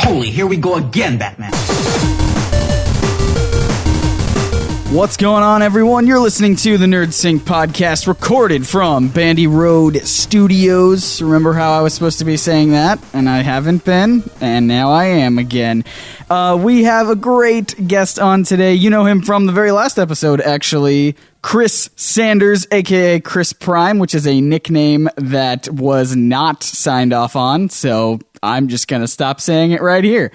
Holy, here we go again, Batman. What's going on, everyone? You're listening to the NerdSync podcast, recorded from Bandy Road Studios. Remember how I was supposed to be saying that, and I haven't been, and now I am again. We have a great guest on today. You know him from the very last episode, actually. Chris Sanders, a.k.a. Chris Prime, which is a nickname that was not signed off on, so I'm just going to stop saying it right here.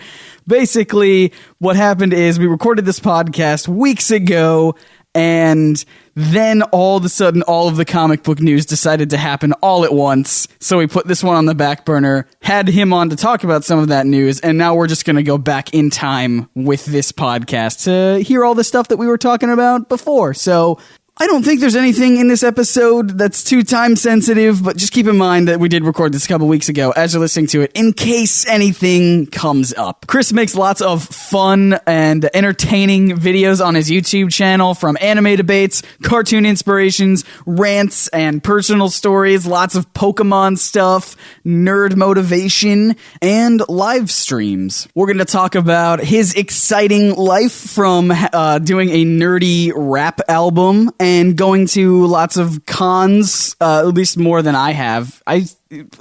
Basically, what happened is we recorded this podcast weeks ago, and then all of a sudden, all of the comic book news decided to happen all at once, so we put this one on the back burner, had him on to talk about some of that news, and now we're just going to go back in time with this podcast to hear all the stuff that we were talking about before. So I don't think there's anything in this episode that's too time sensitive, but just keep in mind that we did record this a couple weeks ago as you're listening to it, in case anything comes up. Chris makes lots of fun and entertaining videos on his YouTube channel, from anime debates, cartoon inspirations, rants, and personal stories, lots of Pokemon stuff, nerd motivation, and live streams. We're going to talk about his exciting life from doing a nerdy rap album and going to lots of cons, at least more than I have.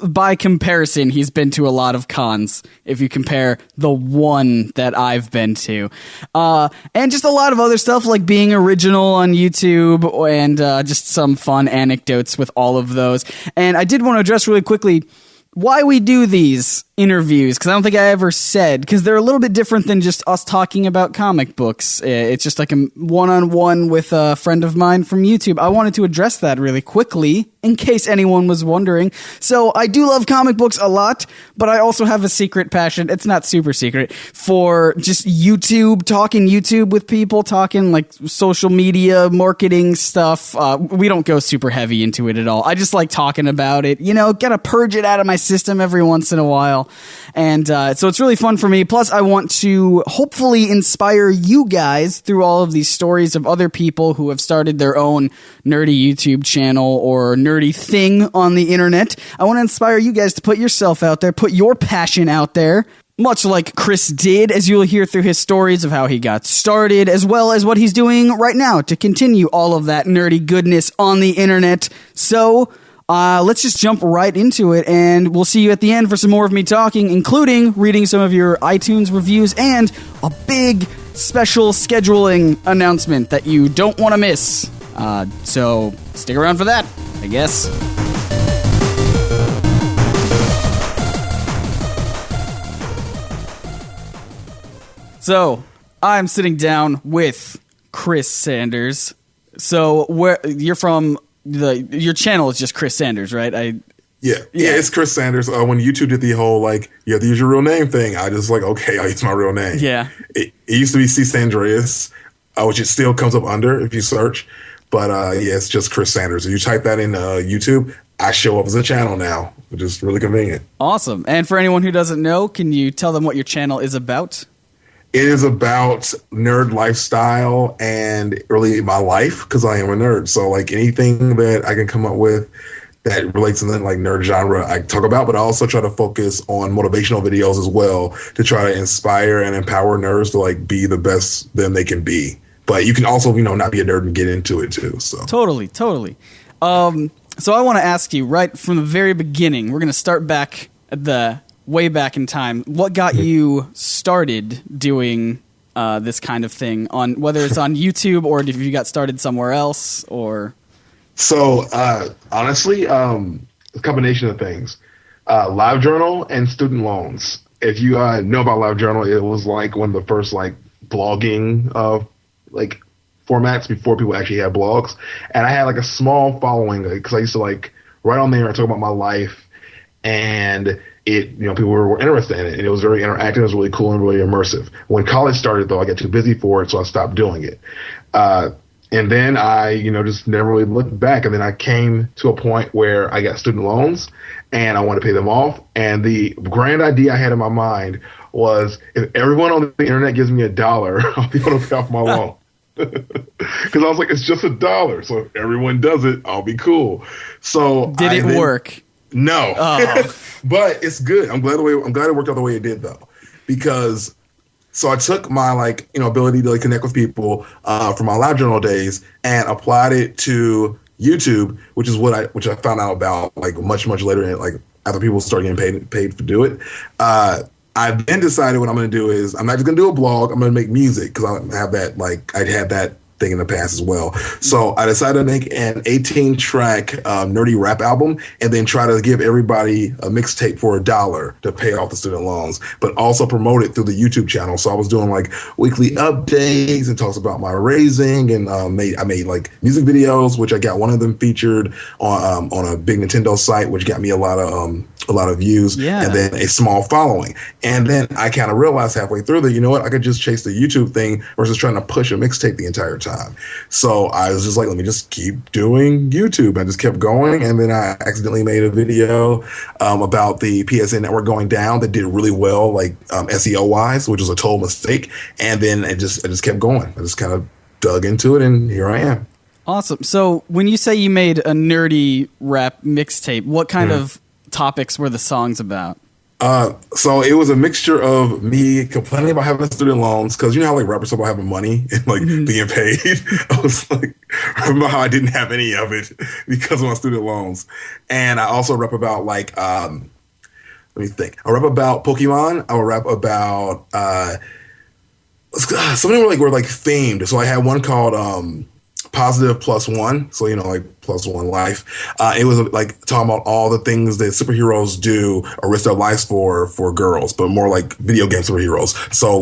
By comparison, he's been to a lot of cons, if you compare the one that I've been to. And just a lot of other stuff, like being original on YouTube, and just some fun anecdotes with all of those. And I did want to address really quickly why we do these interviews, because I don't think I ever said, because they're a little bit different than just us talking about comic books. It's just like a one-on-one with a friend of mine from YouTube. I wanted to address that really quickly, in case anyone was wondering. So I do love comic books a lot, but I also have a secret passion, it's not super secret, for just YouTube, talking YouTube with people, talking like social media, marketing stuff. We don't go super heavy into it at all. I just like talking about it, gotta purge it out of my system every once in a while. And so it's really fun for me. Plus, I want to hopefully inspire you guys through all of these stories of other people who have started their own nerdy YouTube channel or nerdy thing on the internet. I want to inspire you guys to put yourself out there, put your passion out there, much like Chris did, as you'll hear through his stories of how he got started, as well as what he's doing right now to continue all of that nerdy goodness on the internet. So let's just jump right into it, and we'll see you at the end for some more of me talking, including reading some of your iTunes reviews and a big special scheduling announcement that you don't want to miss. So stick around for that, I guess. So I'm sitting down with Chris Sanders. So where you're from? Your channel is just Chris Sanders, right? Yeah, it's Chris Sanders. When YouTube did the whole, you have to use your real name thing, I just okay, I'll use my real name. Yeah. It used to be C. Sandreas, which it still comes up under if you search. But it's just Chris Sanders. If you type that in YouTube, I show up as a channel now, which is really convenient. Awesome. And for anyone who doesn't know, can you tell them what your channel is about? It is about nerd lifestyle and really my life, because I am a nerd. So anything that I can come up with that relates to the nerd genre, I talk about, but I also try to focus on motivational videos as well to try to inspire and empower nerds to be the best than they can be. But you can also, not be a nerd and get into it too. So Totally. So I want to ask you right from the very beginning, we're going to start back at way back in time. What got you started doing this kind of thing, on whether it's on YouTube or if you got started somewhere else? Or so honestly, a combination of things: LiveJournal and student loans. If you know about LiveJournal, it was one of the first blogging formats before people actually had blogs, and I had a small following because I used to write on there and talk about my life, and people were interested in it, and it was very interactive. It was really cool and really immersive. When college started, though, I got too busy for it, so I stopped doing it. And then I, just never really looked back. And then I came to a point where I got student loans, and I wanted to pay them off. And the grand idea I had in my mind was, if everyone on the internet gives me $1, I'll be able to pay off my loan. Because I was it's just $1. So if everyone does it, I'll be cool. So did it work? No, but it's good. I'm glad it worked out the way it did, though. because so I took my ability to connect with people from my LiveJournal days and applied it to YouTube, which I found out about much later, and after people started getting paid to do it. I then decided what I'm going to do is I'm not just going to do a blog. I'm going to make music because I have that I'd had that thing in the past as well. So I decided to make an 18-track nerdy rap album and then try to give everybody a mixtape for $1 to pay off the student loans, but also promote it through the YouTube channel. So I was doing weekly updates and talks about my raising, and I made music videos, which I got one of them featured on a big Nintendo site, which got me a lot of views, and then a small following. And then I kind of realized halfway through that, you know what, I could just chase the YouTube thing versus trying to push a mixtape the entire time. So I was just let me just keep doing YouTube. I just kept going, and then I accidentally made a video about the PSN network going down that did really well, SEO wise, which was a total mistake. And then I just kept going. I just kind of dug into it, and here I am. Awesome. So when you say you made a nerdy rap mixtape, what kind of topics were the songs about? So it was a mixture of me complaining about having student loans, because you know how rappers talk about having money and being paid. I was remember how I didn't have any of it because of my student loans. And I also rap about let me think. I rap about Pokemon. I would rap about some of them were themed. So I had one called Positive Plus One, so plus one life. It was talking about all the things that superheroes do or risk their lives for girls, but more video game superheroes. So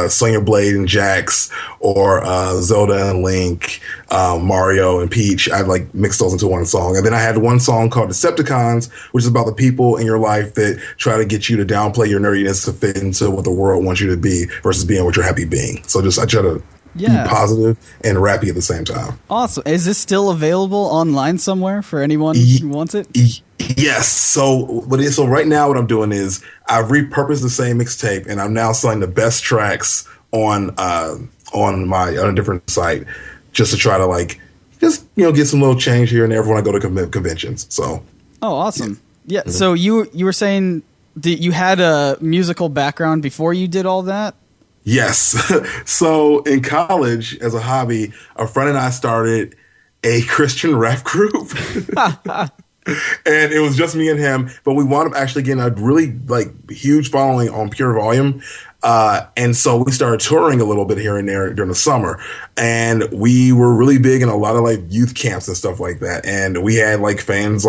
Sonya Blade and Jax, or Zelda and Link, Mario and Peach. I mixed those into one song. And then I had one song called Decepticons, which is about the people in your life that try to get you to downplay your nerdiness to fit into what the world wants you to be versus being what you're happy being. So I try to be positive and rappy at the same time. Awesome. Is this still available online somewhere for anyone who wants it? Yes. So right now what I'm doing is I've repurposed the same mixtape, and I'm now selling the best tracks on a different site, just to try to get some little change here and there when I go to conventions. So. Oh, awesome. Yeah. Mm-hmm. So you were saying that you had a musical background before you did all that? Yes. So in college, as a hobby, a friend and I started a Christian rap group. And it was just me and him, but we wound up actually getting a really huge following on Pure Volume. And so we started touring a little bit here and there during the summer, and we were really big in a lot of youth camps and stuff like that. And we had fans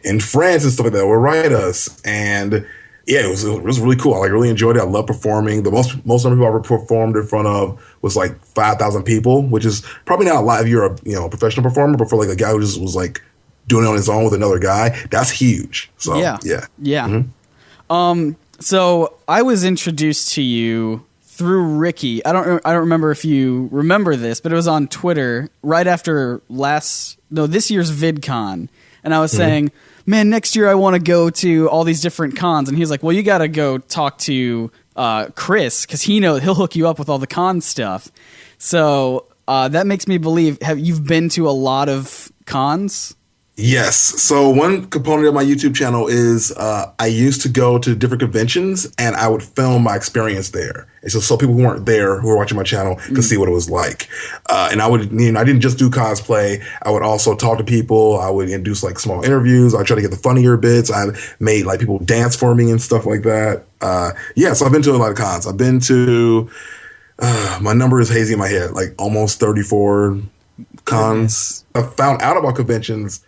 in France and stuff like that would write us, and yeah, it was really cool. I really enjoyed it. I love performing. The most number of people I ever performed in front of was 5,000 people, which is probably not a lot if you're a professional performer, but for a guy who just was doing it on his own with another guy, that's huge. So yeah. Mm-hmm. So I was introduced to you through Ricky. I don't remember if you remember this, but it was on Twitter right after this year's VidCon, and I was saying, man, next year I want to go to all these different cons. And he's like, well, you got to go talk to Chris, because he'll hook you up with all the con stuff. So that makes me believe, you've been to a lot of cons? Yes. So one component of my YouTube channel is I used to go to different conventions, and I would film my experience there. And so people who weren't there, who were watching my channel, could see what it was like. And I would, I didn't just do cosplay. I would also talk to people. I would introduce small interviews. I try to get the funnier bits. I made people dance for me and stuff like that. So I've been to a lot of cons. I've been to, my number is hazy in my head, almost 34 cons. I found out about conventions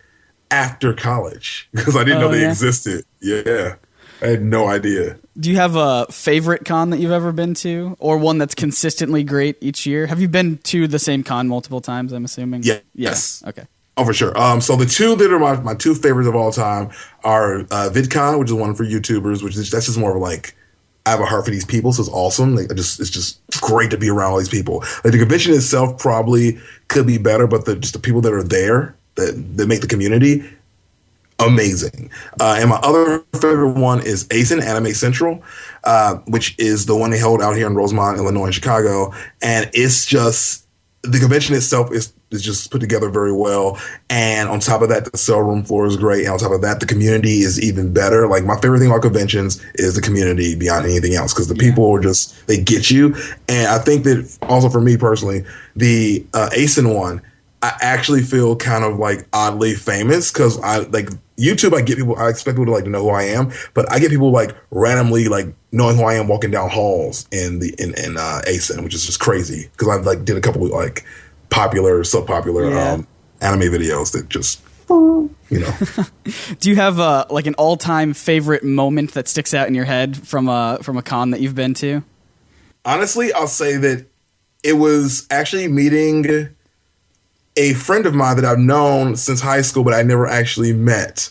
after college because I didn't know they existed. Yeah. I had no idea. Do you have a favorite con that you've ever been to, or one that's consistently great each year? Have you been to the same con multiple times, I'm assuming? Yeah. Yes. Okay. Oh, for sure. So the two that are my two favorites of all time are VidCon, which is one for YouTubers, that's just more of I have a heart for these people, so it's awesome. It's just great to be around all these people. The convention itself probably could be better, but the people that are there that make the community amazing. And my other favorite one is ASIN, Anime Central, which is the one they held out here in Rosemont, Illinois, and Chicago. And it's just, the convention itself is is just put together very well. And on top of that, the cell room floor is great. And on top of that, the community is even better. Like, my favorite thing about conventions is the community beyond anything else, because the people are just, they get you. And I think that also for me personally, the ASIN one, I actually feel kind of like oddly famous, because I like YouTube. I expect people to like to know who I am, but I get people like randomly like knowing who I am walking down halls in ASIN, which is just crazy, because I like did a couple of like sub-popular anime videos that just, you know. Do you have like an all-time favorite moment that sticks out in your head from a con that you've been to? Honestly, I'll say that it was actually meeting a friend of mine that I've known since high school, but I never actually met.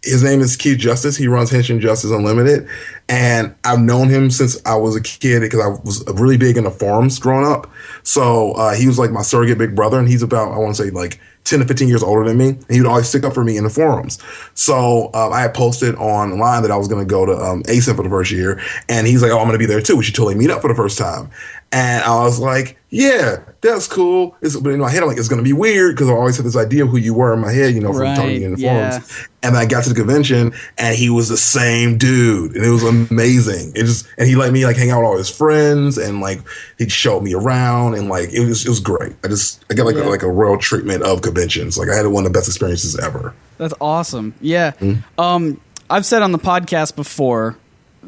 His name is Keith Justice. He runs Henshin Justice Unlimited. And I've known him since I was a kid, because I was really big into forums growing up. So he was like my surrogate big brother, and he's about, I want to say, like 10 to 15 years older than me. And he would always stick up for me in the forums. So I had posted online that I was going to go to ASIN for the first year. And he's like, oh, I'm going to be there too. We should totally meet up for the first time. And I was like, yeah, that's cool. But in my head, I'm like, it's going to be weird, because I always had this idea of who you were in my head, you know, from talking in the forums. And then I got to the convention, and he was the same dude, and it was amazing. And he let me like hang out with all his friends, and like he showed me around, and like it was great. I got like a royal treatment of conventions. Like, I had one of the best experiences ever. That's awesome. Yeah. I've said on the podcast before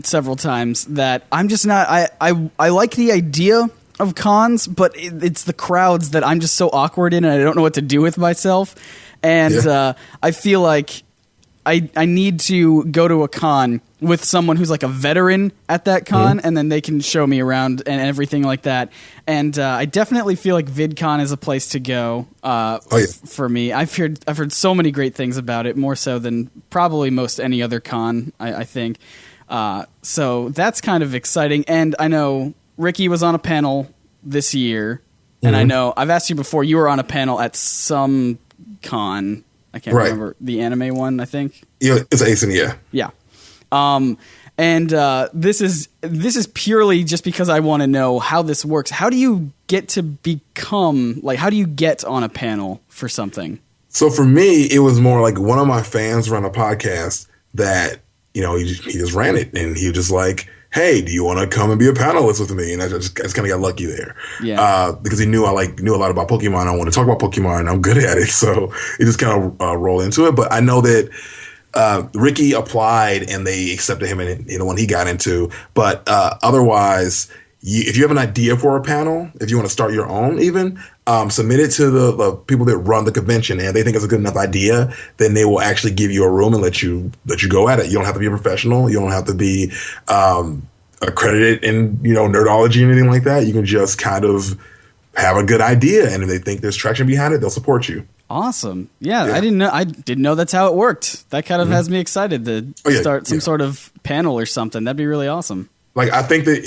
several times that I'm just not, I like the idea of cons, but it's the crowds that I'm just so awkward in, and I don't know what to do with myself. And I feel like I need to go to a con with someone who's like a veteran at that con, and then they can show me around and everything like that. And I definitely feel like VidCon is a place to go for me. I've heard so many great things about it, more so than probably most any other con, I think. So that's kind of exciting. And I know Ricky was on a panel this year, and I know I've asked you before, you were on a panel at some con. I can't remember, the anime one, I think. Yeah, it's ASIN, yeah. Yeah. And this is purely just because I want to know how this works. How do you get to become, like, how do you get on a panel for something? So for me, it was more like one of my fans ran a podcast that, you know, he just ran it, and he was just like, hey, do you want to come and be a panelist with me? And I just kind of got lucky there. Yeah. Because he knew I knew a lot about Pokemon. I want to talk about Pokemon, and I'm good at it. So it just kind of rolled into it. But I know that Ricky applied, and they accepted him in the one he got into. But otherwise, if you have an idea for a panel, if you want to start your own even, submit it to the people that run the convention, and they think it's a good enough idea, then they will actually give you a room and let you go at it. You don't have to be a professional. You don't have to be accredited in, you know, nerdology or anything like that. You can just kind of have a good idea, and if they think there's traction behind it, they'll support you. Awesome. Yeah. I didn't know that's how it worked. That kind of has me excited to start some sort of panel or something. That'd be really awesome. Like, I think that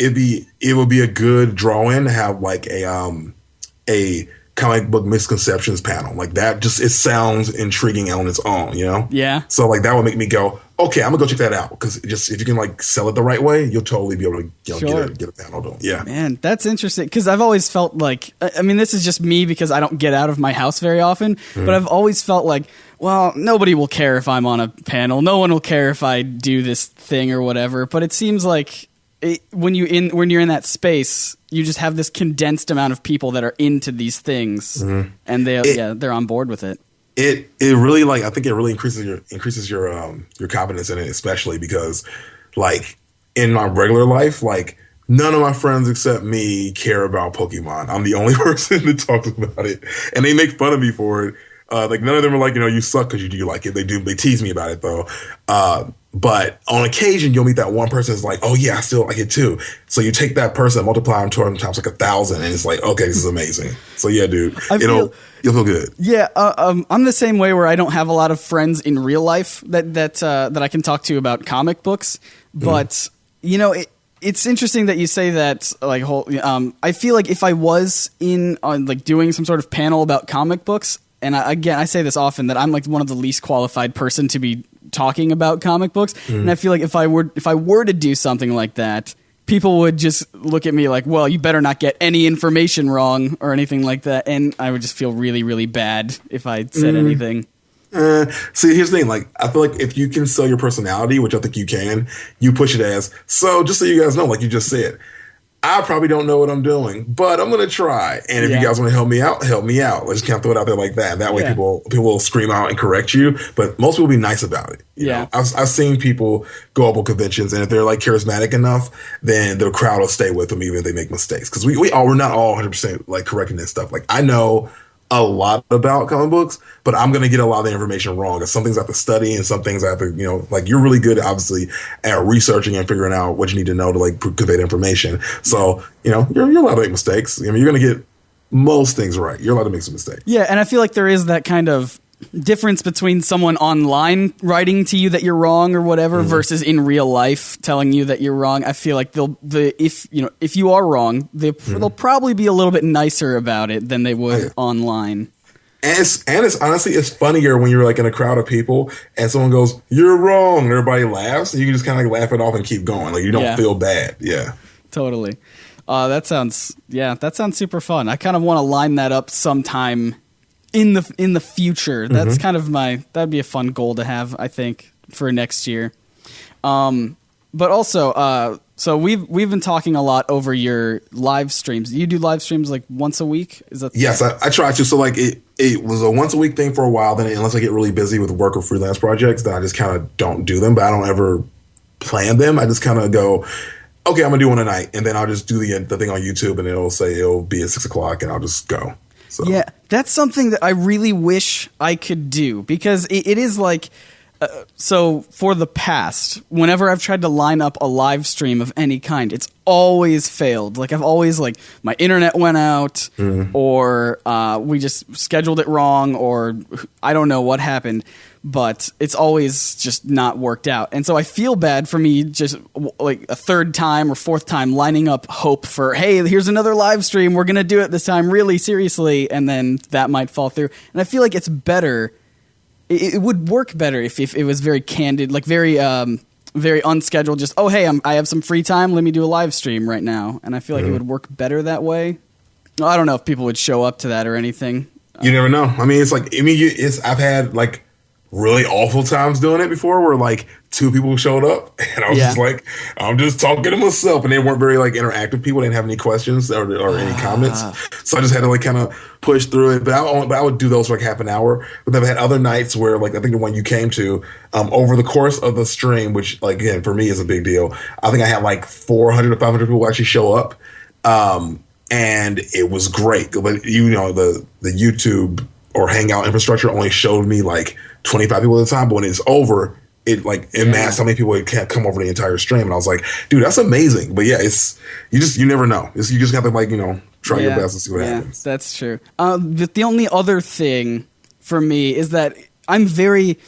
it would be a good draw-in to have like a comic book misconceptions panel like that. It sounds intriguing on its own, you know? Yeah. So like that would make me go, okay, I'm gonna go check that out, because if you can like sell it the right way, you'll totally be able to get a panel done. Yeah. Man, that's interesting, because I've always felt like, I mean, this is just me because I don't get out of my house very often, but I've always felt like, well, nobody will care if I'm on a panel. No one will care if I do this thing or whatever. But it seems like when you're in that space, you just have this condensed amount of people that are into these things, and they're on board with it. It really, like, I think it really increases your confidence in it, especially because, like, in my regular life, like, none of my friends except me care about Pokemon. I'm the only person that talks about it, and they make fun of me for it. Like, none of them are like, you know, you suck because you do like it. They tease me about it though. But on occasion, you'll meet that one person who's like, oh yeah, I still like it too. So you take that person, multiply them times like 1,000, and it's like, okay, this is amazing. So yeah, dude, you'll feel good. Yeah, I'm the same way, where I don't have a lot of friends in real life that I can talk to about comic books. But you know, it's interesting that you say that. Like, I feel like if I was like doing some sort of panel about comic books, and I say this often, that I'm like one of the least qualified person to be talking about comic books, and I feel like if I were to do something like that, people would just look at me like, well, you better not get any information wrong or anything like that. And I would just feel really, really bad if I said anything. See, here's the thing. Like, I feel like if you can sell your personality, which I think you can, you push it as, so just so you guys know, like you just said, I probably don't know what I'm doing, but I'm going to try. And if you guys want to help me out, help me out. Let's just kind of throw it out there like that. That way people will scream out and correct you, but most people will be nice about it. You know? I've seen people go up on conventions, and if they're like charismatic enough, then the crowd will stay with them even if they make mistakes. Because we're not all 100% like correcting this stuff. Like, I know a lot about comic books, but I'm going to get a lot of the information wrong. Some things I have to study, and some things I have to, you know, like, you're really good, obviously, at researching and figuring out what you need to know to, like, convey the information. So, you know, you're allowed to make mistakes. I mean, you're going to get most things right. You're allowed to make some mistakes. Yeah, and I feel like there is that kind of difference between someone online writing to you that you're wrong or whatever versus in real life telling you that you're wrong. I feel like if you are wrong, they'll probably be a little bit nicer about it than they would online. And it's honestly, it's funnier when you're like in a crowd of people and someone goes, "You're wrong," and everybody laughs, and you can just kind of like laugh it off and keep going. Like, you don't feel bad. Yeah, totally. That sounds super fun. I kind of want to line that up sometime in the future. That's kind of that'd be a fun goal to have, I think, for next year. But also, so we've been talking a lot over your live streams. You do live streams like once a week? Is that? Yes, I try to. So like it was a once a week thing for a while. Then unless I get really busy with work or freelance projects, then I just kind of don't do them. But I don't ever plan them. I just kind of go, okay, I'm gonna do one tonight, and then I'll just do the thing on YouTube, and it'll be at 6:00, and I'll just go. So. Yeah, that's something that I really wish I could do, because it is like, so for the past, whenever I've tried to line up a live stream of any kind, it's always failed. Like, I've always, like, my internet went out, or we just scheduled it wrong, or I don't know what happened, but it's always just not worked out. And so I feel bad for me just like a third time or fourth time lining up hope for, hey, here's another live stream, we're going to do it this time really seriously, and then that might fall through. And I feel like it's better, it would work better if it was very candid, like very unscheduled, just, oh, hey, I have some free time, let me do a live stream right now. And I feel like it would work better that way. I don't know if people would show up to that or anything. You never know. I mean, it's like, I've had like really awful times doing it before, where like 2 people showed up and I was just like, I'm just talking to myself, and they weren't very like interactive people. They didn't have any questions or any comments, so I just had to like kind of push through it. But I would do those for like half an hour. But then I've had other nights where, like, I think the one you came to, over the course of the stream, which, like, again, for me is a big deal, I think I had like 400 to 500 people actually show up, and it was great. But you know, the YouTube or Hangout infrastructure only showed me like 25 people at a time, but when it's over, it like masked how many people can't come over the entire stream, and I was like, dude, that's amazing. But yeah, you never know. You just have to, like, you know, try your best and see what happens. That's true. The only other thing for me is that I'm very,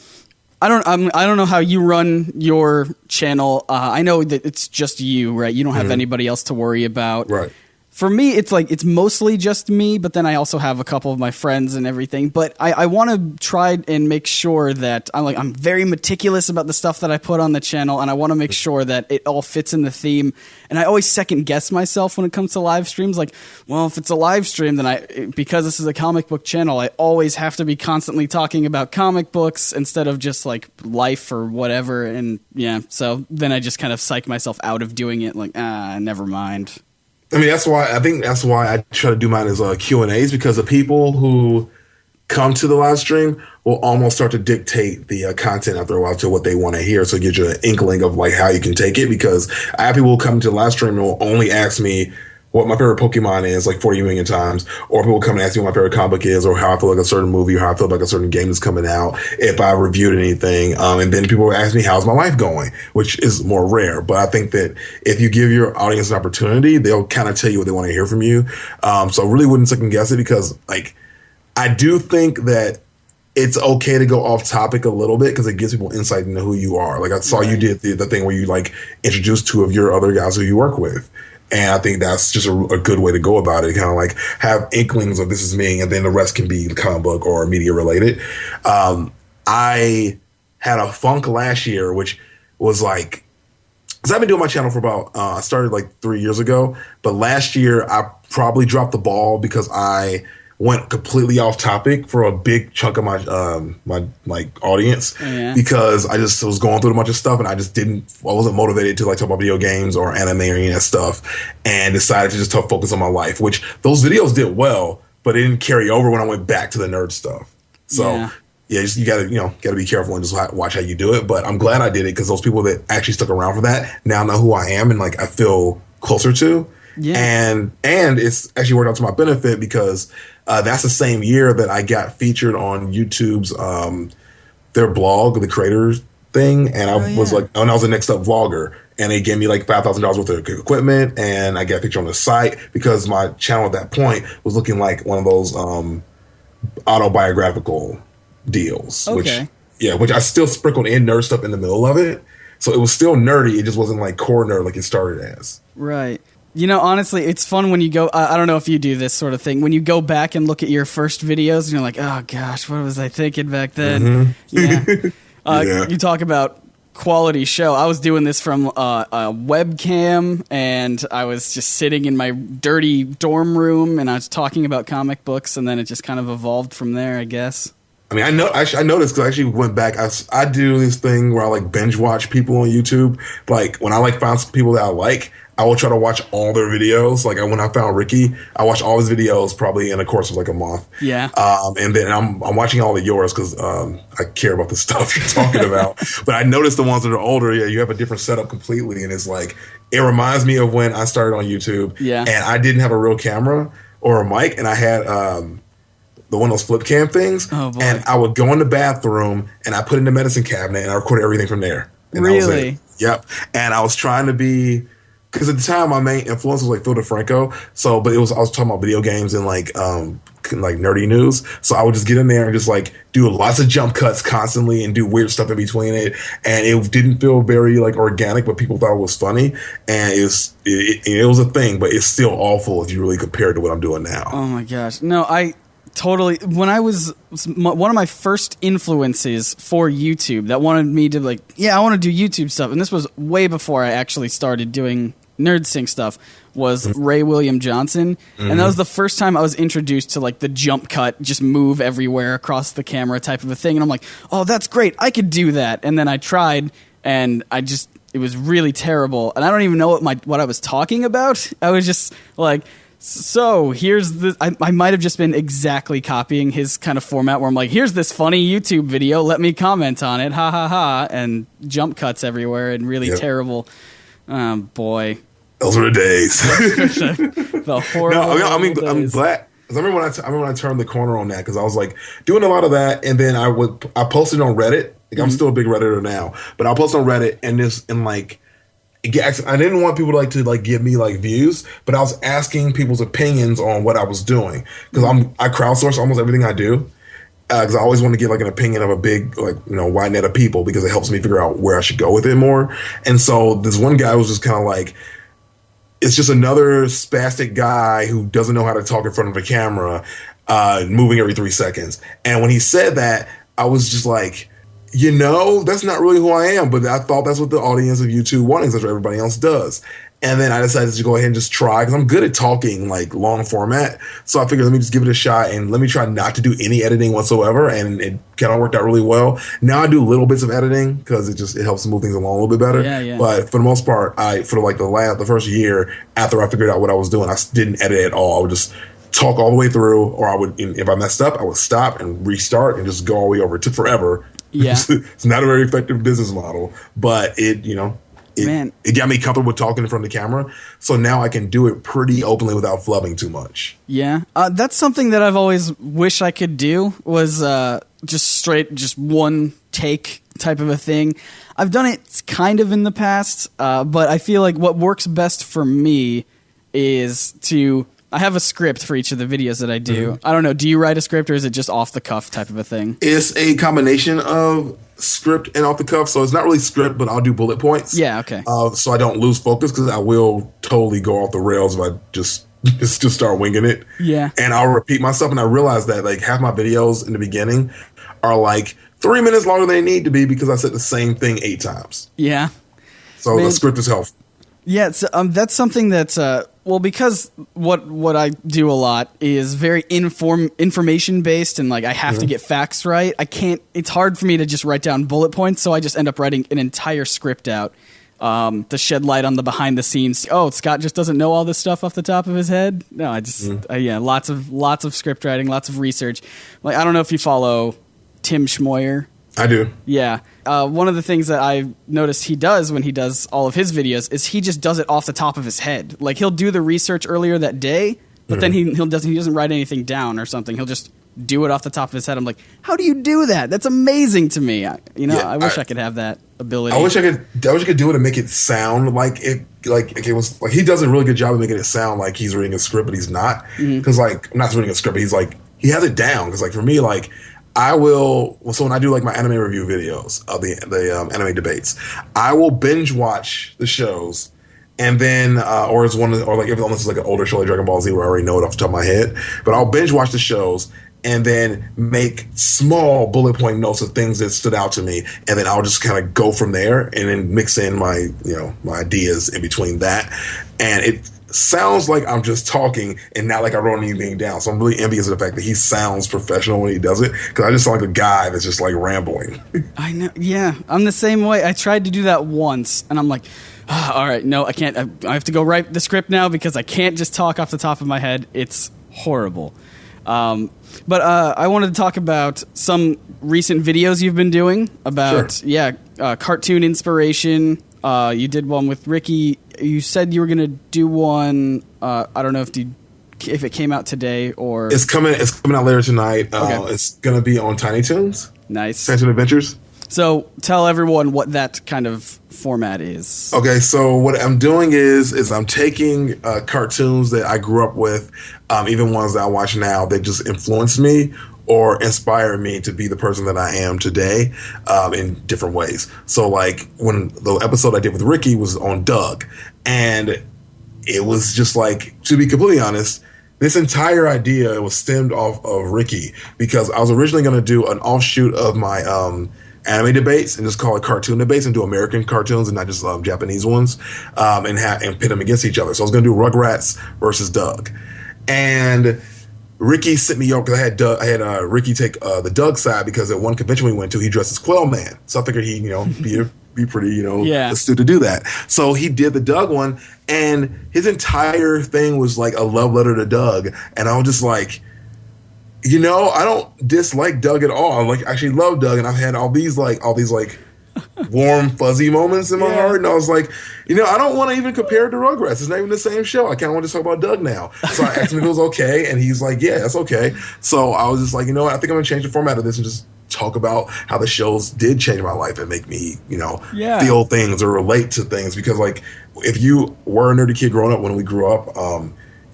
I don't know how you run your channel. I know that it's just you, right? You don't have anybody else to worry about, right? For me, it's like, it's mostly just me, but then I also have a couple of my friends and everything. But I want to try and make sure that I'm very meticulous about the stuff that I put on the channel, and I want to make sure that it all fits in the theme. And I always second guess myself when it comes to live streams. Like, well, if it's a live stream, then because this is a comic book channel, I always have to be constantly talking about comic books instead of just like life or whatever. And yeah, so then I just kind of psych myself out of doing it. Like, never mind. I mean, that's why I try to do mine as Q&As, because the people who come to the live stream will almost start to dictate the content after a while to what they want to hear. So it gives you an inkling of like how you can take it, because I have people who come to the live stream and will only ask me what my favorite Pokemon is like 40 million times, or people come and ask me what my favorite comic book is, or how I feel like a certain movie, or how I feel like a certain game is coming out, if I reviewed anything. And then people will ask me, how's my life going, which is more rare. But I think that if you give your audience an opportunity, they'll kind of tell you what they want to hear from you. So I really wouldn't second guess it, because like, I do think that it's okay to go off topic a little bit, because it gives people insight into who you are. Like, I saw you did the thing where you like introduced 2 of your other guys who you work with. And I think that's just a good way to go about it. Kind of like have inklings of this is me, and then the rest can be comic book or media related. I had a funk last year, which was like, because I've been doing my channel for about, I started like 3 years ago, but last year I probably dropped the ball because I went completely off topic for a big chunk of my my like audience because I just was going through a bunch of stuff and I wasn't motivated to like talk about video games or anime or any of that stuff, and decided to just focus on my life, which those videos did well, but it didn't carry over when I went back to the nerd stuff. So you gotta be careful and just watch how you do it. But I'm glad I did it because those people that actually stuck around for that now know who I am and like I feel closer to. Yeah. And it's actually worked out to my benefit because that's the same year that I got featured on YouTube's their blog, the creators thing, and I was like, I was the next up vlogger, and they gave me like $5,000 worth of equipment, and I got featured on the site because my channel at that point was looking like one of those autobiographical deals, which I still sprinkled in nerd stuff in the middle of it, so it was still nerdy. It just wasn't like core nerd like it started as. Right. You know, honestly, it's fun when you go, I don't know if you do this sort of thing, when you go back and look at your first videos and you're like, oh gosh, what was I thinking back then? Mm-hmm. You talk about quality show. I was doing this from a webcam, and I was just sitting in my dirty dorm room, and I was talking about comic books, and then it just kind of evolved from there, I guess. I mean, I noticed because I actually went back. I do this thing where I like binge watch people on YouTube. Like when I like find some people that I like, I will try to watch all their videos. Like when I found Ricky, I watched all his videos probably in the course of like a month. Yeah. And then I'm watching all of yours because I care about the stuff you're talking about. But I noticed the ones that are older, you have a different setup completely, and it's like it reminds me of when I started on YouTube. Yeah. And I didn't have a real camera or a mic, and I had the one of those flip cam things. Oh, boy. And I would go in the bathroom and I put it in the medicine cabinet and I recorded everything from there. And really? That was it. Yep. And I was trying to be, because at the time my main influence was like Phil DeFranco. So, but I was talking about video games and like nerdy news. So I would just get in there and just like do lots of jump cuts constantly and do weird stuff in between it. And it didn't feel very like organic, but people thought it was funny. And it was a thing, but it's still awful if you really compare it to what I'm doing now. Oh my gosh. No, totally. When I was one of my first influences for YouTube that wanted me to like, I want to do YouTube stuff, and this was way before I actually started doing NerdSync stuff, was Ray William Johnson. Mm-hmm. And that was the first time I was introduced to like the jump cut, just move everywhere across the camera type of a thing. And I'm like, oh, that's great. I could do that. And then I tried, and it was really terrible. And I don't even know what I was talking about. I was just like, so here's the, I might have just been exactly copying his kind of format where I'm like, here's this funny YouTube video, let me comment on it, ha ha ha, and jump cuts everywhere and really terrible. Boy. Those were the days. The horrible days. I'm glad. Because I remember when I turned the corner on that, because I was like doing a lot of that, and then I posted on Reddit. Like, I'm still a big Redditor now, but I'll post on Reddit I didn't want people to give me like views, but I was asking people's opinions on what I was doing, because I crowdsource almost everything I do, because I always want to get like an opinion of a big wide net of people, because it helps me figure out where I should go with it more. And so this one guy was just kind of like, it's just another spastic guy who doesn't know how to talk in front of a camera, moving every 3 seconds. And when he said that, I was just like, that's not really who I am, but I thought that's what the audience of YouTube wanted, that's what everybody else does. And then I decided to go ahead and just try, because I'm good at talking like long format. So I figured, let me just give it a shot and let me try not to do any editing whatsoever. And it kind of worked out really well. Now I do little bits of editing because it helps move things along a little bit better. Yeah. But for the most part, the first year after I figured out what I was doing, I didn't edit at all. I would just talk all the way through, or I would, if I messed up, I would stop and restart and just go all the way over. It took forever. Yeah. It's not a very effective business model, but it got me comfortable with talking in front of the camera. So now I can do it pretty openly without flubbing too much. Yeah. That's something that I've always wished I could do, was just one take type of a thing. I've done it kind of in the past, but I feel like what works best for me is I have a script for each of the videos that I do. Mm-hmm. I don't know. Do you write a script, or is it just off the cuff type of a thing? It's a combination of script and off the cuff. So it's not really script, but I'll do bullet points. Yeah. Okay. So I don't lose focus, because I will totally go off the rails if I just start winging it. Yeah. And I'll repeat myself. And I realize that like half my videos in the beginning are like 3 minutes longer than they need to be, because I said the same thing 8 times. Yeah. So the script is helpful. Yeah, that's something that's because what I do a lot is very information based, and like I have to get facts right. I can't. It's hard for me to just write down bullet points, so I just end up writing an entire script out to shed light on the behind the scenes. Oh, Scott just doesn't know all this stuff off the top of his head. No, I just lots of script writing, lots of research. Like I don't know if you follow Tim Schmoyer. I do. Yeah. One of the things that I noticed he does when he does all of his videos is he just does it off the top of his head. Like he'll do the research earlier that day, but then he doesn't write anything down or something. He'll just do it off the top of his head. I'm like, how do you do that? That's amazing to me. I wish I could have that ability. I wish I could do it and make it sound like it was like he does a really good job of making it sound like he's reading a script, but he's not. Because like I'm not reading a script, but he's like he has it down. Because like for me, like. So when I do like my anime review videos of the anime debates, I will binge watch the shows, and then unless it's like an older show like Dragon Ball Z where I already know it off the top of my head, but I'll binge watch the shows and then make small bullet point notes of things that stood out to me, and then I'll just kind of go from there and then mix in my my ideas in between that, and it sounds like I'm just talking and not like I wrote anything down. So I'm really envious of the fact that he sounds professional when he does it, because I just sound like a guy that's just like rambling. I know. Yeah, I'm the same way. I tried to do that once, and I'm like, all right, no, I can't. I have to go write the script now because I can't just talk off the top of my head. It's horrible. But I wanted to talk about some recent videos you've been doing about, cartoon inspiration. You did one with Ricky. You said you were going to do one. I don't know if it came out today or it's coming out later tonight. Okay. It's going to be on Tiny Toons. Nice. Tiny Toon Adventures. So tell everyone what that kind of format is. Okay, so what I'm doing is I'm taking cartoons that I grew up with, even ones that I watch now that just influenced me or inspired me to be the person that I am today, in different ways. So like when the episode I did with Ricky was on Doug, and it was just like, to be completely honest, this entire idea was stemmed off of Ricky, because I was originally going to do an offshoot of my anime debates and just call it cartoon debates and do American cartoons and not just Japanese ones, and pit them against each other. So I was going to do Rugrats versus Doug, and Ricky sent me over because I had Ricky take the Doug side, because at one convention we went to, he dressed as Quail Man. So I figured he'd be pretty astute to do that. So he did the Doug one, and his entire thing was like a love letter to Doug, and I was just like, I don't dislike Doug at all. I like actually love Doug, and I've had all these warm, fuzzy moments in my heart. And I was like, I don't want to even compare it to Rugrats. It's not even the same show. I kind of want to talk about Doug now. So I asked him if it was okay, and he's like, yeah, that's okay. So I was just like, I think I'm going to change the format of this and just talk about how the shows did change my life and make me, feel things or relate to things. Because like, if you were a nerdy kid growing up when we grew up,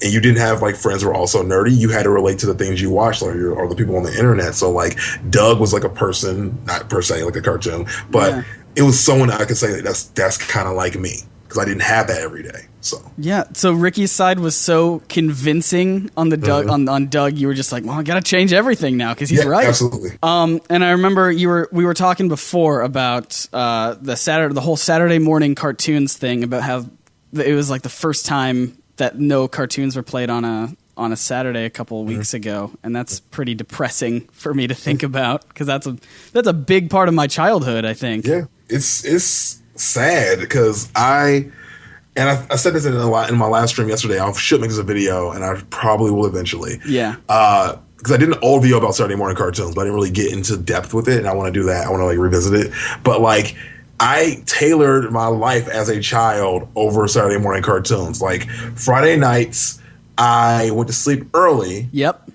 and you didn't have like friends who were also nerdy, you had to relate to the things you watched or the people on the internet. So like Doug was like a person, not per se like a cartoon, but it was someone I could say that's kind of like me, because I didn't have that every day. So Ricky's side was so convincing on the Doug on Doug. You were just like, well, I got to change everything now because he's right. Absolutely. And I remember we were talking before about the whole Saturday morning cartoons thing, about how it was like the first time that no cartoons were played on a Saturday a couple of weeks ago, and that's pretty depressing for me to think about, because that's a big part of my childhood, I think. Yeah, it's sad, because I said this in my last stream yesterday. I should make this a video, and I probably will eventually. Yeah. Because I did an old video about Saturday morning cartoons, but I didn't really get into depth with it, and I want to do that. I want to revisit it, but like, I tailored my life as a child over Saturday morning cartoons. Like Friday nights, I went to sleep early. Yep.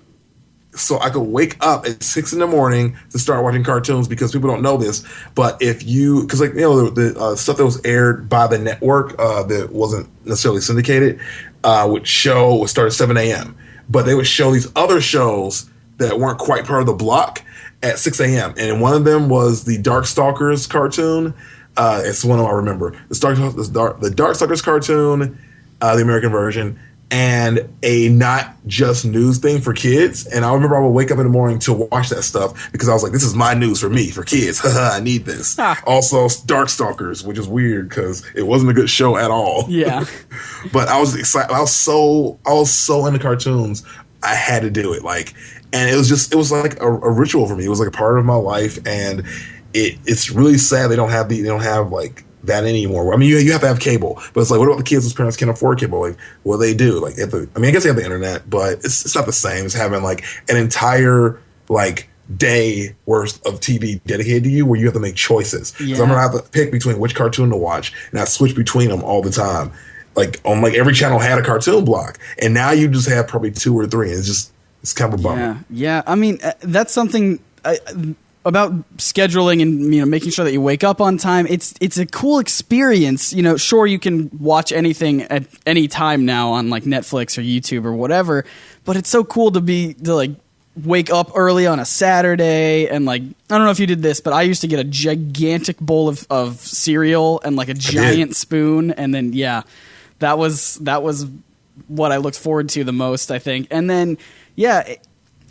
So I could wake up at 6 a.m. to start watching cartoons, because people don't know this. But the stuff that was aired by the network that wasn't necessarily syndicated would start at 7 a.m. But they would show these other shows that weren't quite part of the block at 6 a.m. And one of them was the Darkstalkers cartoon. It's one of I remember. The Darkstalkers cartoon, the American version, and a not just news thing for kids. And I remember I would wake up in the morning to watch that stuff because I was like, this is my news for me, for kids. I need this. Also, Darkstalkers, which is weird because it wasn't a good show at all. Yeah. But I was excited. I was so into cartoons. I had to do it. And it was like a ritual for me. It was like a part of my life. And it's really sad they don't have that anymore. I mean, you have to have cable, but it's like, what about the kids whose parents can't afford cable? Like, what do they do? I guess they have the internet, but it's not the same as having an entire day worth of TV dedicated to you where you have to make choices. Because I'm gonna have to pick between which cartoon to watch, and I switch between them all the time. Every channel had a cartoon block, and now you just have probably 2 or 3, and it's kind of a bummer. Yeah. I mean, that's something. About scheduling and making sure that you wake up on time. It's a cool experience. Sure, you can watch anything at any time now on Netflix or YouTube or whatever, but it's so cool to wake up early on a Saturday and I don't know if you did this, but I used to get a gigantic bowl of cereal and a giant spoon, and then that was what I looked forward to the most, I think. And then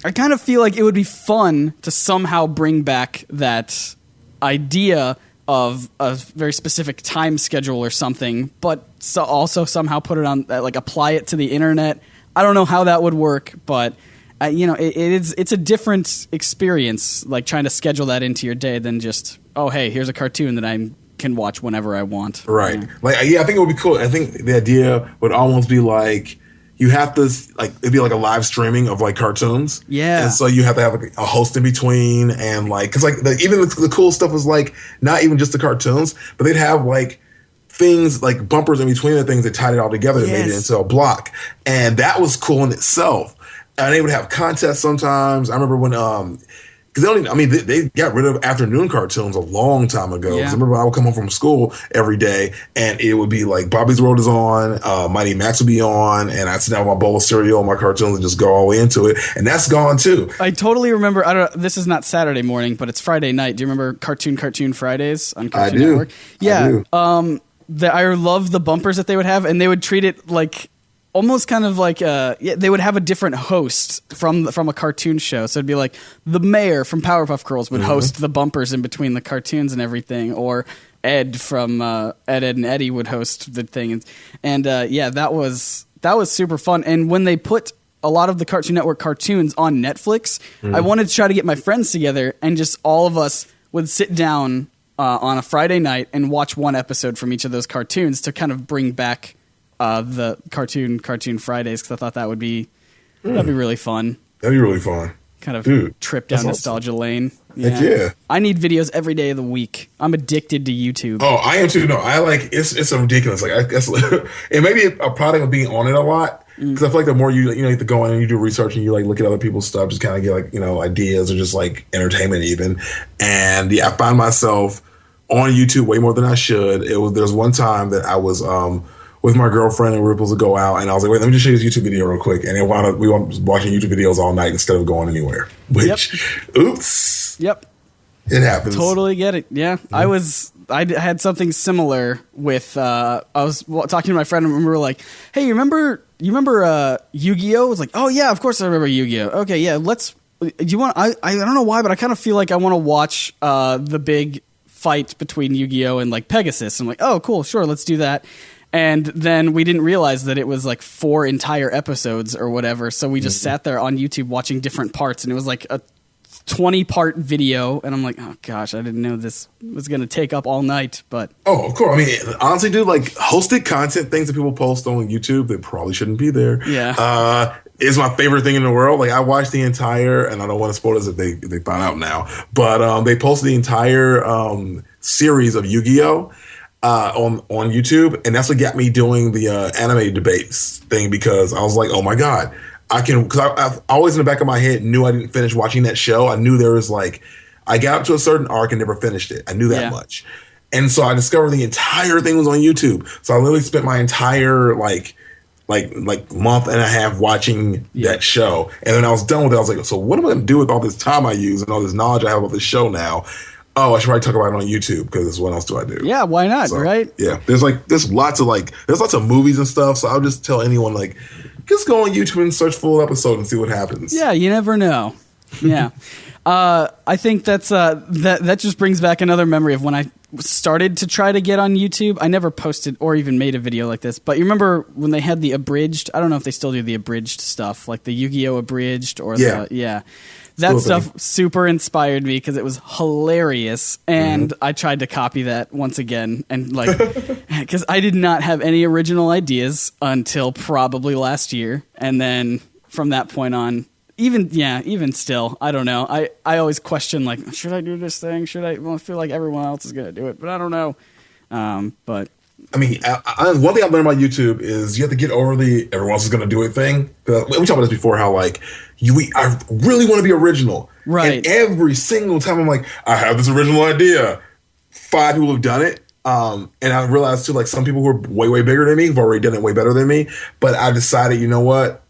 I kind of feel like it would be fun to somehow bring back that idea of a very specific time schedule or something, but also somehow put it on, apply it to the internet. I don't know how that would work, but it's a different experience, trying to schedule that into your day than just, oh, hey, here's a cartoon that I can watch whenever I want. Right. I think it would be cool. I think the idea would almost be you have to it'd be a live streaming of cartoons. Yeah. And so you have to have a host in between, and because even the cool stuff was not even just the cartoons, but they'd have things bumpers in between the things that tied it all together and made it into a block, and that was cool in itself. And they would have contests sometimes. I remember when because they got rid of afternoon cartoons a long time ago. Yeah. I remember I would come home from school every day, and it would be Bobby's World is on, Mighty Max would be on, and I'd sit down with my bowl of cereal and my cartoons and just go all the way into it, and that's gone too. I totally remember. I don't know. This is not Saturday morning, but it's Friday night. Do you remember Cartoon Fridays on Cartoon Network? Yeah. I do. I love the bumpers that they would have, and they would treat it almost kind of they would have a different host from a cartoon show. So it'd be the mayor from Powerpuff Girls would host the bumpers in between the cartoons and everything, or Ed from Ed, and Eddie would host the thing. And that was super fun. And when they put a lot of the Cartoon Network cartoons on Netflix, I wanted to try to get my friends together, and just all of us would sit down on a Friday night and watch one episode from each of those cartoons to kind of bring back the Cartoon Fridays, because I thought that'd be really fun. That'd be really fun. Kind of trip down nostalgia lane. Yeah. I need videos every day of the week. I'm addicted to YouTube. Oh, I am too. No, I it's ridiculous. I guess it may be a product of being on it a lot, because I feel the more you have to go in and you do research and you look at other people's stuff, just kind of get ideas or just entertainment even. And I find myself on YouTube way more than I should. There's one time that I was with my girlfriend, and we were supposed to go out, and I was like, wait, let me just show you this YouTube video real quick. And we wound up watching YouTube videos all night instead of going anywhere. Oops. Yep. It happens. Totally get it. Yeah. I had something similar with, I was talking to my friend, and we were like, hey, you remember Yu-Gi-Oh? I was like, oh yeah, of course I remember Yu-Gi-Oh. Okay, yeah, do you want, I don't know why, but I kind of feel like I want to watch the big fight between Yu-Gi-Oh and Pegasus. I'm like, oh cool, sure, let's do that. And then we didn't realize that it was 4 entire episodes or whatever. So we just sat there on YouTube watching different parts, and it was a 20-part video. And I'm like, oh gosh, I didn't know this was going to take up all night. But of course. Honestly, dude, hosted content, things that people post on YouTube that probably shouldn't be there. Yeah. Is my favorite thing in the world. I watched the entire, and I don't want to spoil this if they find out now, but they posted the entire series of Yu-Gi-Oh! On YouTube, and that's what got me doing the anime debates thing, because I was like, oh my god, I can, because I always in the back of my head knew I didn't finish watching that show. I knew there was I got up to a certain arc and never finished it. I knew that much, and so I discovered the entire thing was on YouTube. So I literally spent my entire month and a half watching that show, and then I was done with it. I was like, so what am I going to do with all this time I use and all this knowledge I have about this show now? Oh, I should probably talk about it on YouTube, because what else do I do? Yeah, why not, right? Yeah, there's lots of movies and stuff. So I'll just tell anyone just go on YouTube and search full episode and see what happens. Yeah, you never know. Yeah. I think that just brings back another memory of when I started to try to get on YouTube. I never posted or even made a video like this, but you remember when they had the abridged, I don't know if they still do the abridged stuff, like the Yu-Gi-Oh! Abridged or that stuff super inspired me because it was hilarious, and I tried to copy that once again, and like, because I did not have any original ideas until probably last year, and then from that point on, even still, I don't know. I always question, like, should I do this thing? Should I? Well, I feel like everyone else is going to do it, but I don't know. But I mean, one thing I've learned about YouTube is you have to get over the everyone else is going to do it thing. We talked about this before, how like I really want to be original. Right. And every single time I'm like, I have this original idea. 5 people have done it. And I realized too, like some people who are way, way bigger than me have already done it way better than me. But I decided, you know what?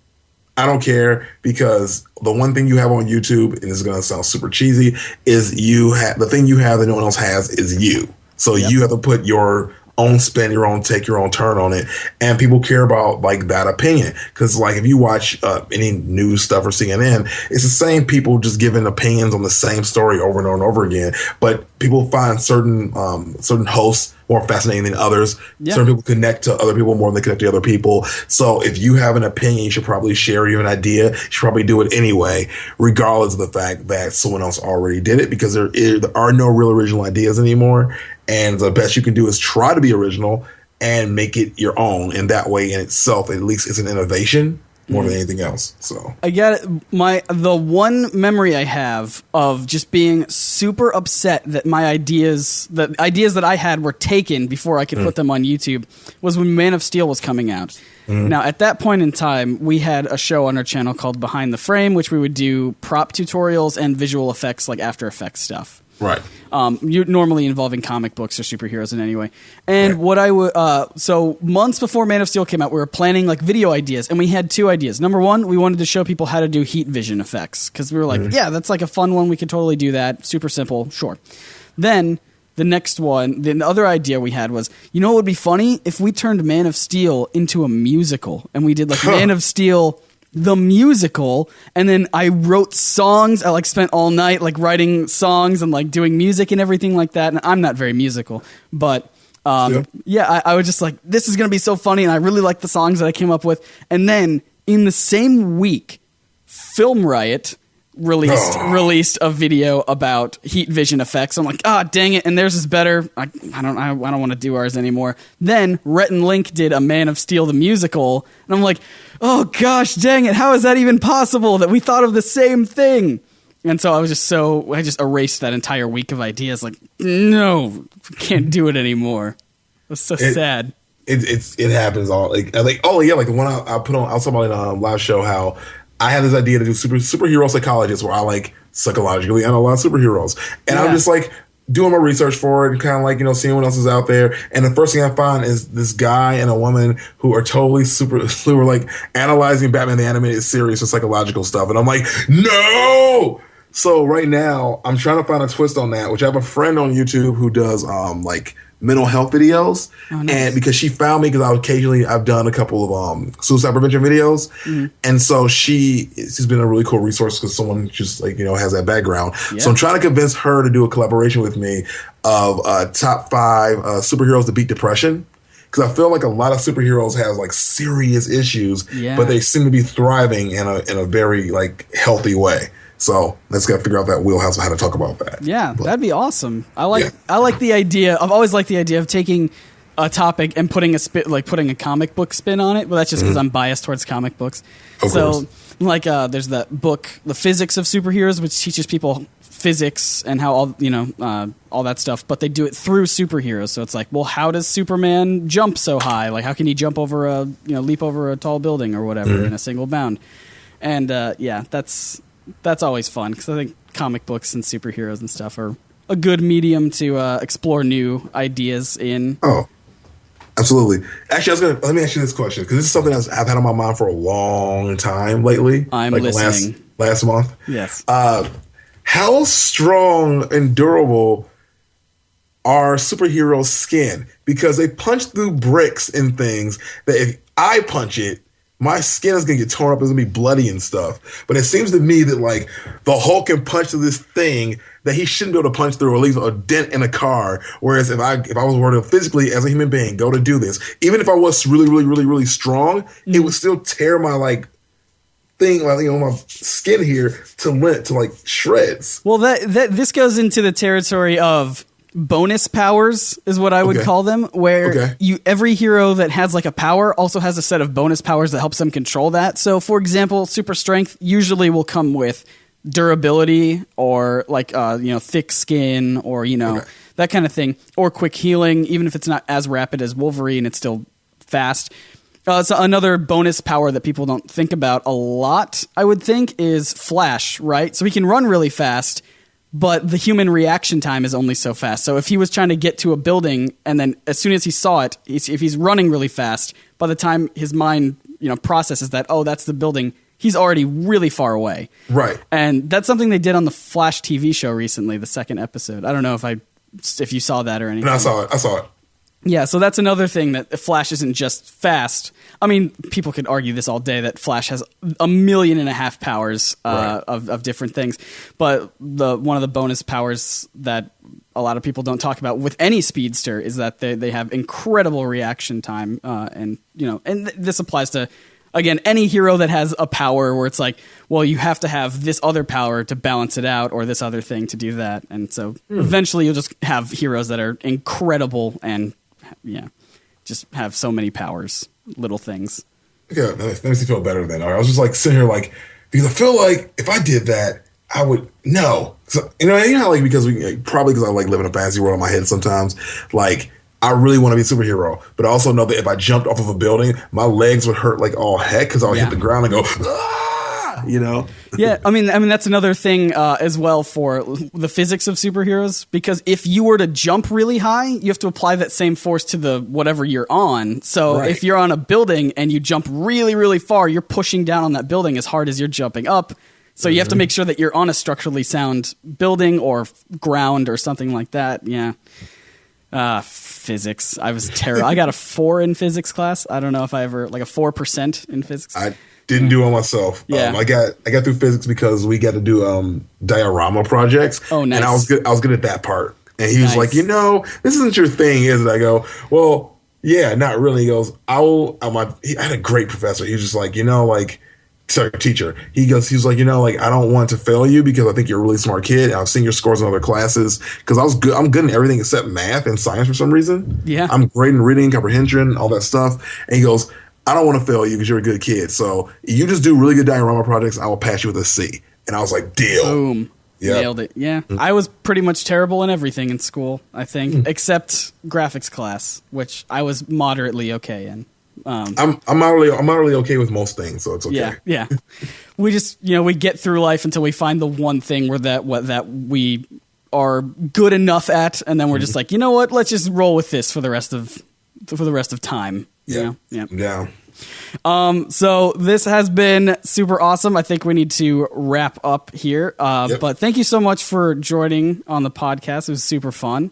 I don't care, because the one thing you have on YouTube, and this is going to sound super cheesy, is the thing you have that no one else has is you. So you have to put your own spin, your own take, your own turn on it. And people care about like that opinion. Because like if you watch any news stuff or CNN, it's the same people just giving opinions on the same story over and over and over again. But people find certain hosts more fascinating than others. Yeah. Certain people connect to other people more than they connect to other people. So if you have an opinion, you should probably share. You have an idea, you should probably do it anyway, regardless of the fact that someone else already did it, because there are no real original ideas anymore. And the best you can do is try to be original and make it your own. And that way in itself, at least it's an innovation more than anything else. So I get it. The one memory I have of just being super upset that the ideas that I had were taken before I could put them on YouTube was when Man of Steel was coming out. Now, at that point in time, we had a show on our channel called Behind the Frame, which we would do prop tutorials and visual effects, like After Effects stuff. Right. Normally involving comic books or superheroes in any way. And what I would, so months before Man of Steel came out, we were planning like video ideas, and we had 2 ideas. Number one, we wanted to show people how to do heat vision effects, because we were like, yeah, that's like a fun one. We could totally do that. Super simple. Sure. Then the next one, the other idea we had was, you know what would be funny? If we turned Man of Steel into a musical, and we did like Man of Steel the musical, and then I wrote songs. I like spent all night like writing songs and like doing music and everything like that. And I'm not very musical, but I was just like, this is gonna be so funny, and I really like the songs that I came up with. And then in the same week, Film Riot released a video about heat vision effects. I'm like, dang it, and theirs is better. I don't want to do ours anymore. Then Rhett and Link did a Man of Steel the musical, and I'm like, oh gosh, dang it, how is that even possible that we thought of the same thing? And so I just erased that entire week of ideas. Like, no, can't do it anymore. It was so sad. It happens all like the one I put on. I was talking about in a live show how I had this idea to do superhero psychologist, where I like psychologically analyze superheroes, and I'm just like doing my research for it and kind of like, seeing what else is out there. And the first thing I find is this guy and a woman who are totally who are like analyzing Batman the Animated Series for psychological stuff, and I'm like, no. So right now I'm trying to find a twist on that, which I have a friend on YouTube who does like mental health videos. Oh, nice. And because she found me, because I've done a couple of suicide prevention videos, and so she's been a really cool resource because someone just like has that background. Yeah. So I'm trying to convince her to do a collaboration with me of top 5 superheroes to beat depression, because I feel like a lot of superheroes have like serious issues, but they seem to be thriving in a very like healthy way. So let's gotta figure out that wheelhouse of how to talk about that. Yeah, that'd be awesome. I like the idea. I've always liked the idea of taking a topic and putting a comic book spin on it. But that's just because I'm biased towards comic books. Of course. Like there's that book, The Physics of Superheroes, which teaches people physics and how all that stuff. But they do it through superheroes. So it's like, well, how does Superman jump so high? Like, how can he jump over leap over a tall building or whatever in a single bound? And that's always fun, because I think comic books and superheroes and stuff are a good medium to explore new ideas in. Oh, absolutely. Actually, let me ask you this question, because this is something I've had on my mind for a long time lately. I'm listening. Last month. Yes. How strong and durable are superheroes' skin? Because they punch through bricks and things that if I punch it, my skin is gonna get torn up. It's gonna be bloody and stuff. But it seems to me that like the Hulk can punch through this thing that he shouldn't be able to punch through, or leave a dent in a car. Whereas if I was were to physically, as a human being, go to do this, even if I was really strong, it would still tear my like thing, like, you know, my skin here to like shreds. Well, that this goes into the territory of bonus powers, is what I would call them, where every hero that has like a power also has a set of bonus powers that helps them control that. So, for example, super strength usually will come with durability, or like thick skin, or that kind of thing, or quick healing. Even if it's not as rapid as Wolverine, it's still fast. So another bonus power that people don't think about a lot, I would think, is Flash, right? So he can run really fast, but the human reaction time is only so fast. So if he was trying to get to a building, and then as soon as he saw it, if he's running really fast, by the time his mind processes that, oh, that's the building, he's already really far away. Right. And that's something they did on the Flash TV show recently, the second episode. I don't know if you saw that or anything. No, I saw it. Yeah, so that's another thing, that Flash isn't just fast. I mean, people could argue this all day, that Flash has 1.5 million powers of different things. But one of the bonus powers that a lot of people don't talk about with any speedster is that they have incredible reaction time. And this applies to, again, any hero that has a power where it's like, well, you have to have this other power to balance it out, or this other thing to do that. And so eventually you'll just have heroes that are incredible and just have so many powers, little things. Yeah, that makes me feel better then. I was just like sitting here like, because I feel like if I did that, I would know. So, how like, because probably because I like live in a fantasy world in my head sometimes, like I really want to be a superhero, but I also know that if I jumped off of a building, my legs would hurt like all heck, because I would hit the ground and go, Yeah, I mean that's another thing as well for the physics of superheroes, because if you were to jump really high, you have to apply that same force to the whatever you're on. So if you're on a building and you jump really, really far, you're pushing down on that building as hard as you're jumping up. So you have to make sure that you're on a structurally sound building or ground or something like that. Yeah. Physics. I was terrible. I got a 4 in physics class. I don't know if I ever, like a 4% in physics. I didn't do it myself. Yeah. I got through physics because we got to do diorama projects. Oh, nice. And I was good at that part. And he was like, this isn't your thing, is it? I go, well, yeah, not really. He goes, I had a great professor. He was just like, teacher. He was like, I don't want to fail you because I think you're a really smart kid. And I've seen your scores in other classes, because I'm good in everything except math and science for some reason. Yeah. I'm great in reading, comprehension, all that stuff. And he goes, I don't want to fail you because you're a good kid. So you just do really good diorama projects. I will pass you with a C. And I was like, deal. Boom. Yep. Nailed it. Yeah. I was pretty much terrible in everything in school, I think, except graphics class, which I was moderately okay in. I'm moderately okay with most things, so it's okay. Yeah. We just, we get through life until we find the one thing where that we are good enough at, and then we're just like, you know what? Let's just roll with this for the rest of time. Yeah. So this has been super awesome. I think we need to wrap up here. But thank you so much for joining on the podcast. It was super fun.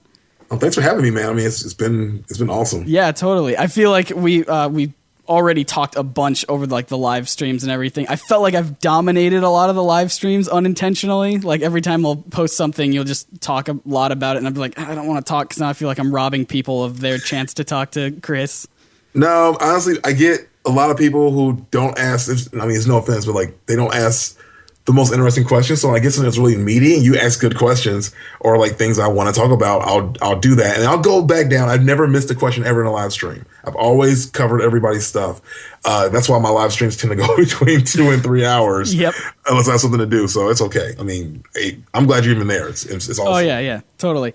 Well, thanks for having me, man. I mean, it's been awesome. Yeah, totally. I feel like we already talked a bunch over the live streams and everything. I felt like I've dominated a lot of the live streams unintentionally. Like every time I'll post something, you'll just talk a lot about it, and I'll be like, I don't want to talk because now I feel like I'm robbing people of their chance to talk to Chris. No, honestly, I get a lot of people who don't ask. I mean, it's no offense, but they don't ask the most interesting questions. So when I get something that's really meaty and you ask good questions, or things I want to talk about, I'll do that. And I'll go back down. I've never missed a question ever in a live stream. I've always covered everybody's stuff. That's why my live streams tend to go between 2 and 3 hours. Yep. Unless I have something to do. So it's okay. I mean, I'm glad you're even there. It's awesome. Oh yeah. Totally.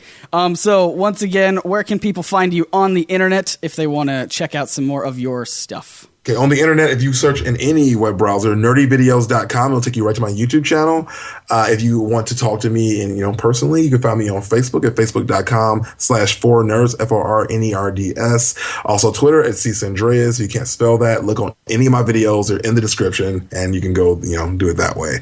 So once again, where can people find you on the internet if they want to check out some more of your stuff? Okay, on the internet, if you search in any web browser, nerdyvideos.com, it'll take you right to my YouTube channel. If you want to talk to me personally, you can find me on Facebook at facebook.com/4nerds, FORNERDS. Also Twitter at CSandreas. If you can't spell that, look on any of my videos. They're in the description, and you can go, do it that way.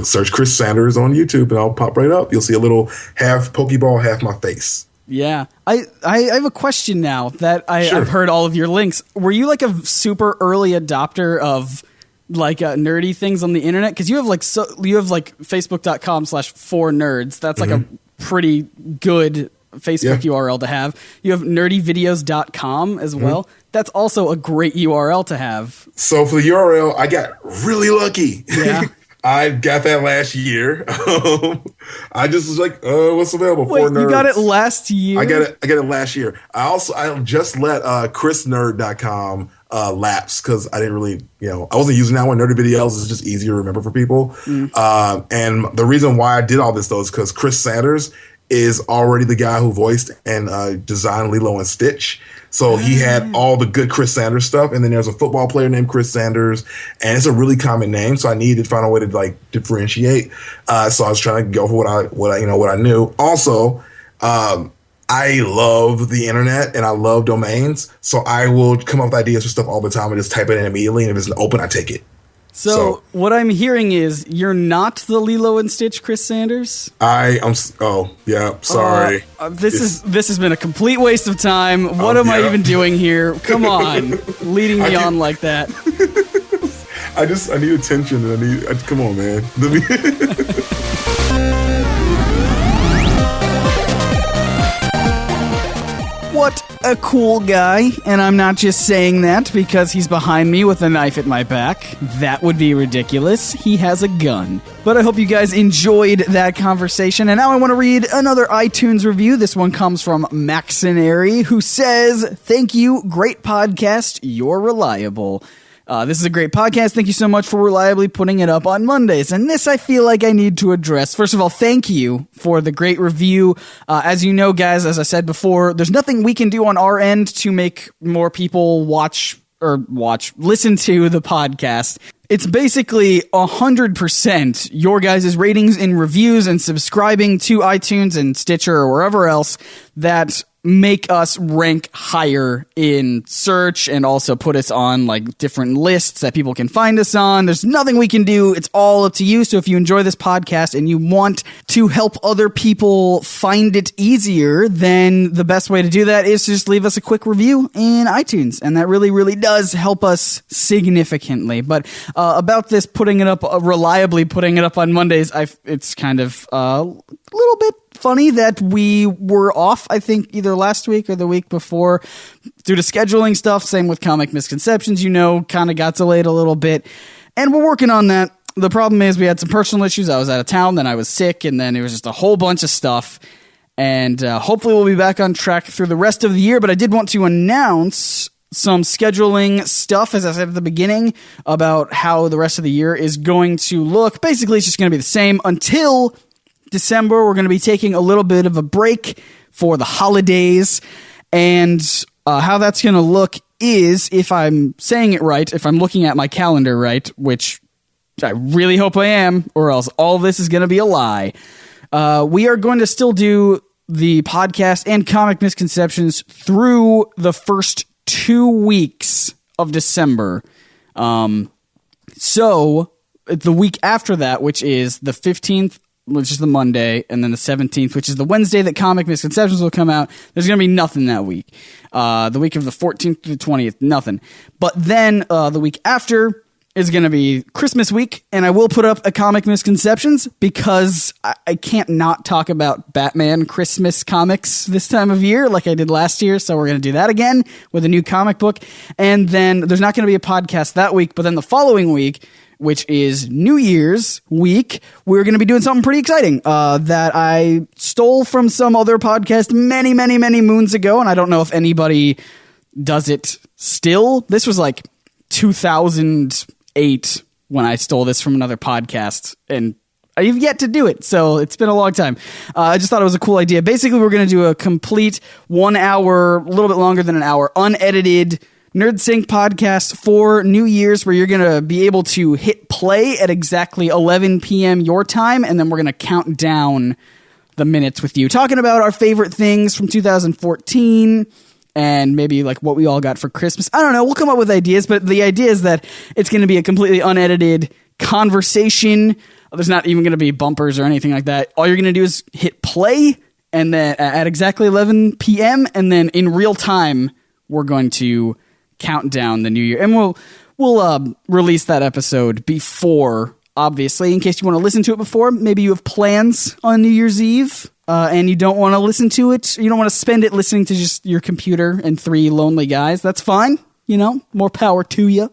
Search Chris Sanders on YouTube, and I'll pop right up. You'll see a little half Pokeball, half my face. Yeah. I have a question now that Sure. I've heard all of your links. Were you like a super early adopter of like nerdy things on the internet? Because you have like facebook.com/4nerds. That's like a pretty good Facebook URL to have. You have nerdyvideos.com as well. That's also a great URL to have. So for the URL, I got really lucky. Yeah. I got that last year. I just was like, what's available? Wait, Four nerds. you got it last year? I got it last year. I just let chrisnerd.com lapse because I didn't really, I wasn't using that one. Nerdy videos is just easier to remember for people. And the reason why I did all this though is because Chris Sanders is already the guy who voiced and designed Lilo and Stitch. So he had all the good Chris Sanders stuff, and then there's a football player named Chris Sanders, and it's a really common name. So I needed to find a way to like differentiate. So I was trying to go for what I knew. Also, I love the internet and I love domains, so I will come up with ideas for stuff all the time and just type it in immediately. And if it's open, I take it. So what I'm hearing is you're not the Lilo and Stitch Chris Sanders? Sorry. This has been a complete waste of time. What am I even doing here? Come on, leading me on like that. I need attention. Come on, man. What a cool guy, and I'm not just saying that because he's behind me with a knife at my back. That would be ridiculous. He has a gun. But I hope you guys enjoyed that conversation, and now I want to read another iTunes review. This one comes from Maxinary, who says, "Thank you, great podcast, you're reliable." This is a great podcast. Thank you so much for reliably putting it up on Mondays. And this I feel like I need to address. First of all, thank you for the great review. As you know, guys, as I said before, there's nothing we can do on our end to make more people listen to the podcast. It's basically 100% your guys' ratings and reviews and subscribing to iTunes and Stitcher or wherever else that make us rank higher in search and also put us on like different lists that people can find us on. There's nothing we can do. It's all up to you. So if you enjoy this podcast and you want to help other people find it easier, then the best way to do that is to just leave us a quick review in iTunes. And that really, really does help us significantly. But about this reliably putting it up on Mondays, it's kind of a little bit funny that we were off, I think, either last week or the week before due to scheduling stuff. Same with Comic Misconceptions, kind of got delayed a little bit. And we're working on that. The problem is we had some personal issues. I was out of town, then I was sick, and then it was just a whole bunch of stuff. And hopefully we'll be back on track through the rest of the year. But I did want to announce some scheduling stuff, as I said at the beginning, about how the rest of the year is going to look. Basically, it's just going to be the same until December. We're going to be taking a little bit of a break for the holidays, and how that's going to look is, if I'm saying it right, if I'm looking at my calendar right, which I really hope I am, or else all this is going to be a lie, we are going to still do the podcast and Comic Misconceptions through the first 2 weeks of December. So the week after that, which is the 15th, which is the Monday, and then the 17th, which is the Wednesday that Comic Misconceptions will come out, there's going to be nothing that week. The week of the 14th to the 20th, nothing. But then the week after is going to be Christmas week, and I will put up a Comic Misconceptions because I can't not talk about Batman Christmas comics this time of year like I did last year, so we're going to do that again with a new comic book. And then there's not going to be a podcast that week, but then the following week, which is New Year's week, we're going to be doing something pretty exciting that I stole from some other podcast many, many, many moons ago, and I don't know if anybody does it still. This was like 2008 when I stole this from another podcast, and I've yet to do it, so it's been a long time. I just thought it was a cool idea. Basically, we're going to do a complete 1 hour, a little bit longer than an hour, unedited NerdSync podcast for New Year's, where you're going to be able to hit play at exactly 11 p.m. your time, and then we're going to count down the minutes with you, talking about our favorite things from 2014 and maybe like what we all got for Christmas. I don't know. We'll come up with ideas, but the idea is that it's going to be a completely unedited conversation. There's not even going to be bumpers or anything like that. All you're going to do is hit play, and then at exactly 11 p.m. And then in real time, we're going to count down the new year. And we'll release that episode before, obviously, in case you want to listen to it before. Maybe you have plans on New Year's Eve. And you don't want to listen to it. You don't want to spend it listening to just your computer and three lonely guys. That's fine. More power to you.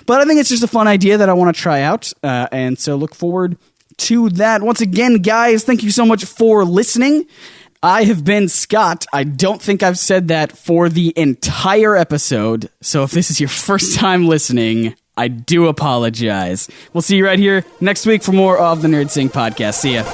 But I think it's just a fun idea that I want to try out. And so look forward to that. Once again, guys, thank you so much for listening. I have been Scott. I don't think I've said that for the entire episode. So if this is your first time listening, I do apologize. We'll see you right here next week for more of the NerdSync podcast. See ya.